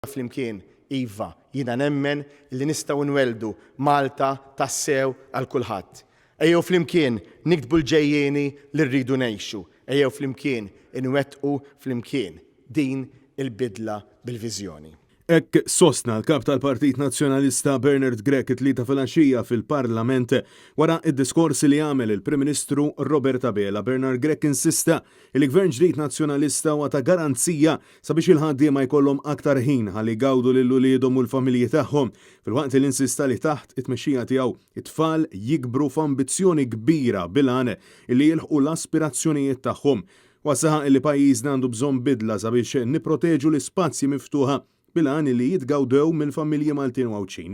flimkien, iva, jiena nemmen li nistgħu nweldu Malta tassew għal kulħadd. Ejjew flimkien niktbu l-ġejjieni li rridu ngħixu. Ejjew flimkien inwettqu flimkien din il-bidla bil-viżjoni. Hekk sostna l-kap tal-Partit Nazzjonalista Bernard Grech it-tlieta filgħaxija fil-Parlament wara id-diskors li għamel il-Prim Ministru Robert Abela. Bernard Grech insista li l-Gvern ġdid Nazzjonalista huwa ta' garanzija sabiex il-ħaddiema jkollhom aktar ħin ħalli jgawdu lil uliedhom u l-familji tagħhom, filwaqt li insista li taħt it-tmexxija tiegħu it-tfal jikbru f'ambizzjoni kbira bil-għan li jilħqu l-aspirazzjonijiet tagħhom. Wasaħaq li pajjiżna għandu bżonn bidla sabiex nipproteġu l-ispazji miftuħa bil-għan li jitgawdew mill-familji Maltin u Għawċin.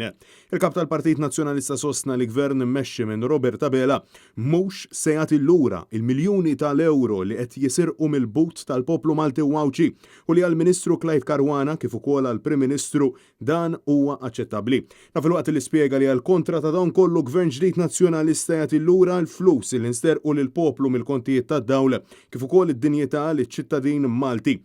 Il-kap tal-Partit Nazzjonalista sostna li gvern mmexxi minn Robert Abela mhux se jagħti lura il-miljuni tal-euro li qed jisirqu mill-but tal-poplu Malti u Għawċi u li għall-Ministru Clive Caruana kif ukoll għall-Prim Ministru dan huwa aċċettabbli. Filwaqt li spjega li għall-kontra ta' dawn kollu gvern ġdid Nazzjonalista jagħti lura l-flus li nsterqu lill-poplu mill-kontijiet tad-dawl kif ukoll id-dinjità liċ-ċittadin Malti.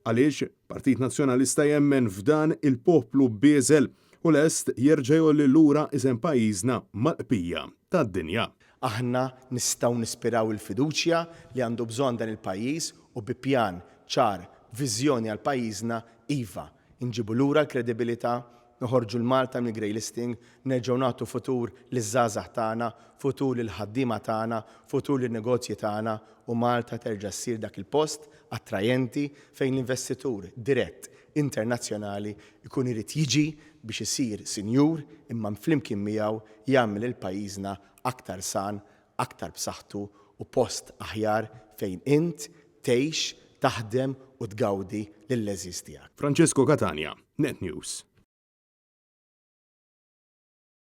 Għaliex Partit Nazzjonalista jemmen f'dan il-poplu bieżel u lest jerġa' jolli lura isem pajjiżna mal-qbija tad-dinja. Aħna nistgħu nispiraw il-fiduċja li għandu bżonn dan il-pajjiż u bi pjan ċar viżjoni għal pajjiżna iva. Inġibu lura l-kredibilità, noħorġu l-Malta mill grey listing, nerġgħu nagħtu futur liż-żgħażagħ tagħna, futur lill-ħaddiema tagħna, futur lin-negozji tagħna u Malta terġa' ssir dak il-post attrajenti fejn l-investitur dirett internazzjonali jkun irid jiġi biex isir sinjur imma flimkien miegħu jagħmel il-pajjiżna aktar san, aktar b'saħħtu u post aħjar fejn int tgħix, taħdem u tgawdi lill-leżiż tiegħek. Francesco Catania, Net News.